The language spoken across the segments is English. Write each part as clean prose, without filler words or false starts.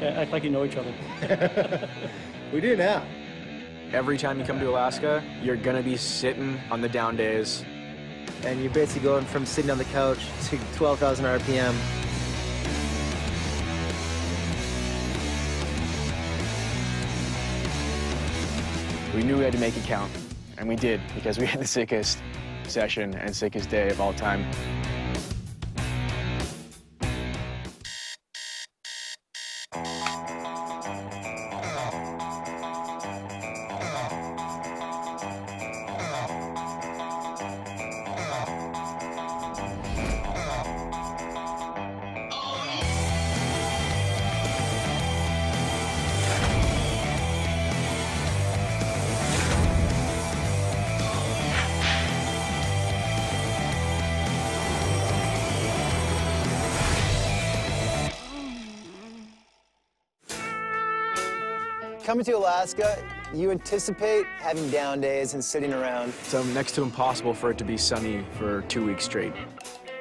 Act like you know each other. We do now. Every time you come to Alaska, you're gonna be sitting on the down days. And you're basically going from sitting on the couch to 12,000 RPM. We knew we had to make it count, and we did, because we had the sickest session and sickest day of all time. Coming to Alaska, you anticipate having down days and sitting around. So next to impossible for it to be sunny for 2 weeks straight.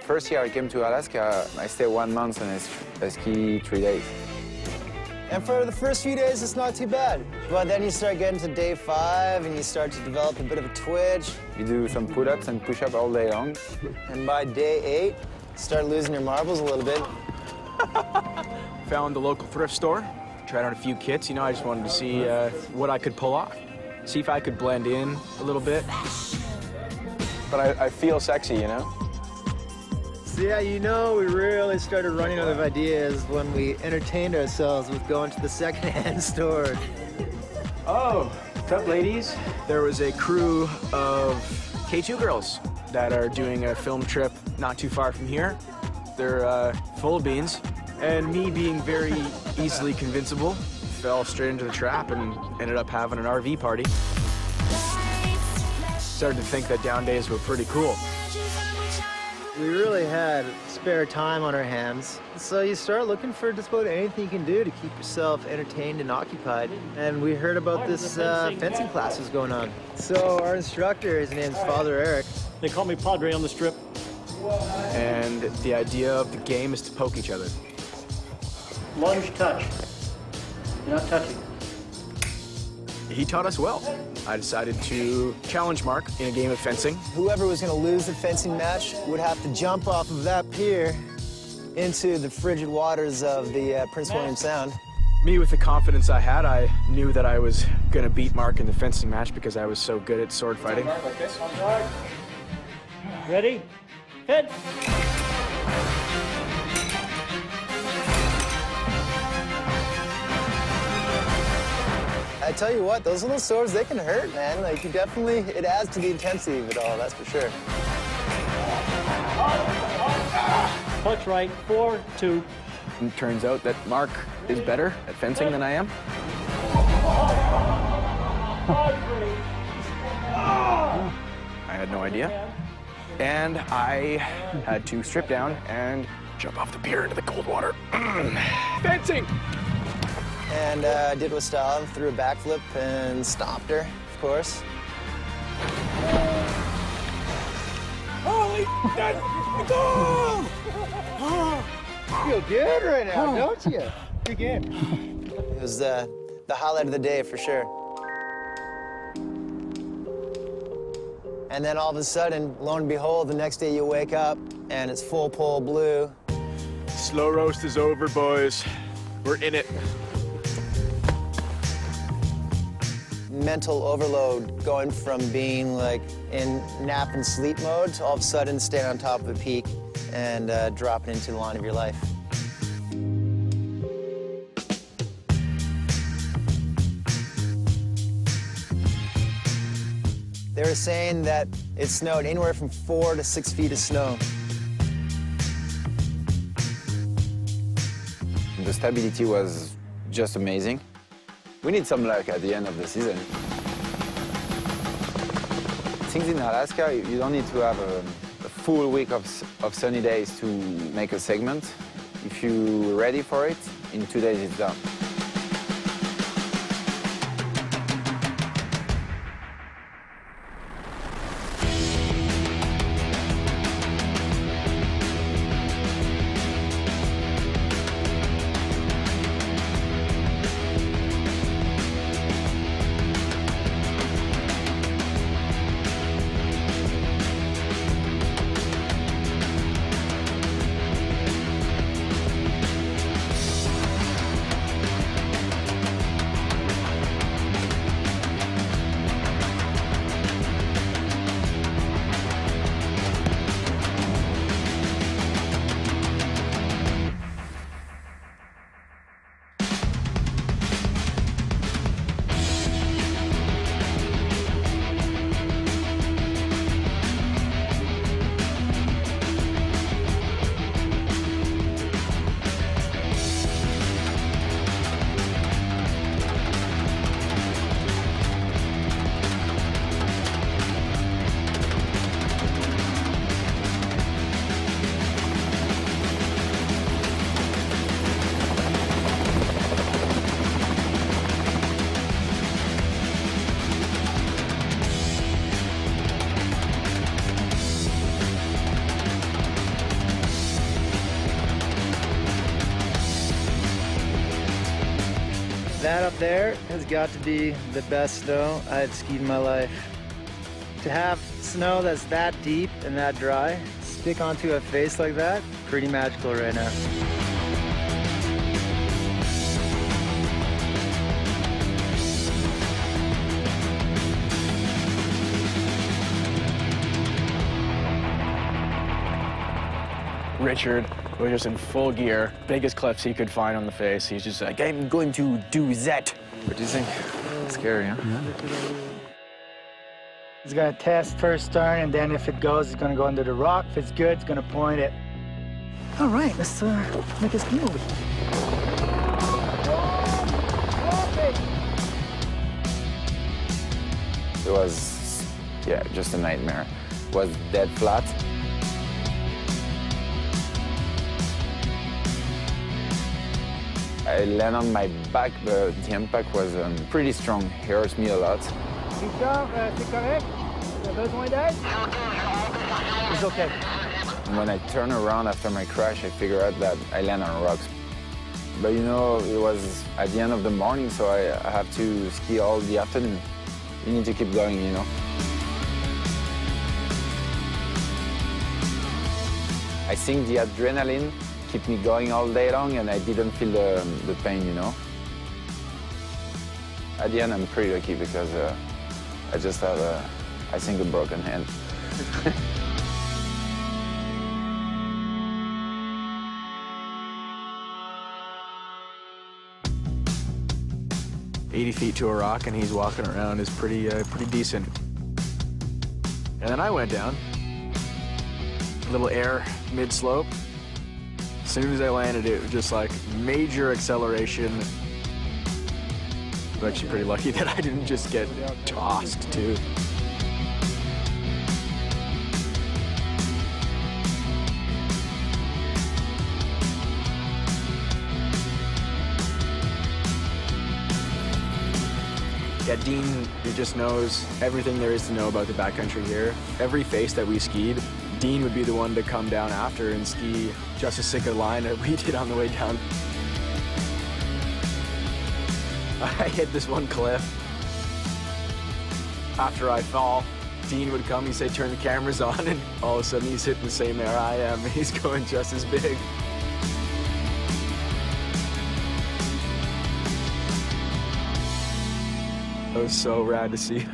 First year I came to Alaska, I stayed 1 month and I ski 3 days. And for the first few days, it's not too bad. But then you start getting to day 5 and you start to develop a bit of a twitch. You do some pull-ups and push-ups all day long. And by day 8, start losing your marbles a little bit. Found the local thrift store, tried out a few kits. You know, I just wanted to see what I could pull off. See if I could blend in a little bit. But I feel sexy, you know? So yeah, you know, we really started running out of ideas when we entertained ourselves with going to the secondhand store. Oh, what's up, ladies? There was a crew of K2 girls that are doing a film trip not too far from here. They're full of beans. And me being very easily convincible, fell straight into the trap and ended up having an RV party. Started to think that down days were pretty cool. We really had spare time on our hands, so you start looking for just about anything you can do to keep yourself entertained and occupied. And we heard about this fencing class was going on. So our instructor, his name's Father Eric. They call me Padre on the strip. And the idea of the game is to poke each other. Lunge touch. You're not touching. He taught us well. I decided to challenge Mark in a game of fencing. Whoever was going to lose the fencing match would have to jump off of that pier into the frigid waters of the Prince William Sound. Me, with the confidence I had, I knew that I was going to beat Mark in the fencing match because I was so good at sword fighting. Ready? Hit! I tell you what, those little swords, they can hurt, man. Like, you definitely, it adds to the intensity of it all, that's for sure. Touch right, 4-2. It turns out that Mark is better at fencing than I am. I had no idea. And I had to strip down and jump off the pier into the cold water. Fencing! And did with style, threw a backflip and stomped her, of course. Holy that's a goal! You feel good right now, don't you? Good game. It was the highlight of the day for sure. And then all of a sudden, lo and behold, the next day you wake up and it's full pole blue. Slow roast is over, boys. We're in it. Mental overload, going from being like in nap and sleep mode to all of a sudden staying on top of a peak and dropping into the line of your life. They were saying that it snowed anywhere from 4 to 6 feet of snow. The stability was just amazing. We need some luck at the end of the season. Things in Alaska, you don't need to have a full week of sunny days to make a segment. If you're ready for it, in 2 days it's done. That up there has got to be the best snow I've skied in my life. To have snow that's that deep and that dry, stick onto a face like that, pretty magical right now. Richard was just in full gear, biggest cliffs he could find on the face. He's just like, I'm going to do that. What do you think? Scary, huh? He's gonna test first turn, and then if it goes, he's gonna go under the rock. If it's good, he's gonna point it. All right, let's make a ski movie. It was, yeah, just a nightmare. It was dead flat. I land on my back, but the impact was pretty strong. It hurts me a lot. C'est correct? T'as besoin d'aide? It's okay. When I turn around after my crash, I figure out that I land on rocks. But you know, it was at the end of the morning, so I have to ski all the afternoon. You need to keep going, you know. I think the adrenaline kept me going all day long, and I didn't feel the pain, you know. At the end, I'm pretty lucky because I just have, I think, a broken hand. 80 feet to a rock, and he's walking around is pretty decent. And then I went down, a little air mid-slope. As soon as I landed, it was just like major acceleration. I'm actually pretty lucky that I didn't just get tossed too. Yeah, Dean, he just knows everything there is to know about the backcountry here. Every face that we skied, Dean would be the one to come down after and ski just as sick a line that we did on the way down. I hit this one cliff. After I fall, Dean would come, he'd say, turn the cameras on, and all of a sudden he's hitting the same air I am. He's going just as big. It was so rad to see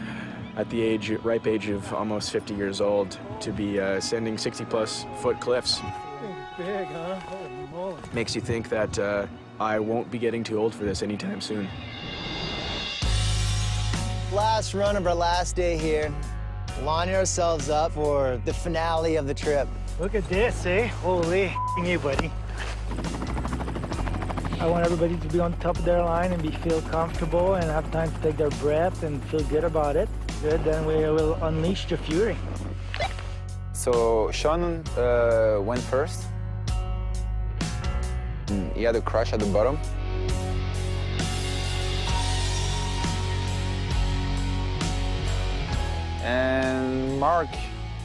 at the ripe age of almost 50 years old to be sending 60-plus foot cliffs. Big, huh? Holy moly. Makes you think that I won't be getting too old for this anytime soon. Last run of our last day here. Lining ourselves up for the finale of the trip. Look at this, eh? Holy you, buddy. I want everybody to be on top of their line and feel comfortable and have time to take their breath and feel good about it. Good, then we will unleash the fury. So Sean went first. He had a crash at the bottom. And Mark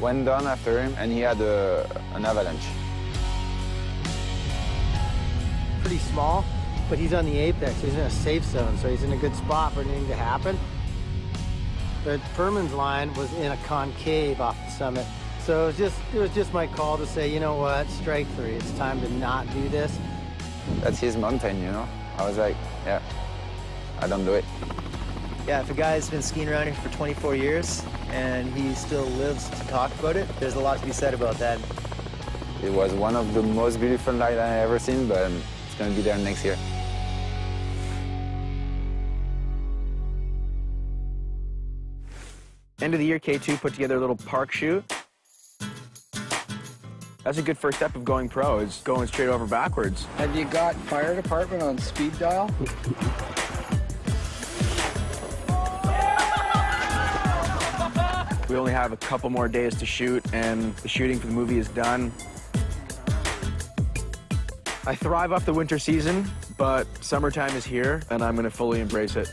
went down after him, and he had an avalanche. Pretty small, but he's on the apex. He's in a safe zone, so he's in a good spot for anything to happen. But Permin's line was in a concave off the summit. So it was just my call to say, you know what, strike three. It's time to not do this. That's his mountain, you know? I was like, yeah, I don't do it. Yeah, if a guy's been skiing around here for 24 years and he still lives to talk about it, there's a lot to be said about that. It was one of the most beautiful nights I've ever seen, but it's going to be there next year. End of the year, K2 put together a little park shoot. That's a good first step of going pro, is going straight over backwards. Have you got fire department on speed dial? We only have a couple more days to shoot, and the shooting for the movie is done. I thrive off the winter season, but summertime is here, and I'm going to fully embrace it.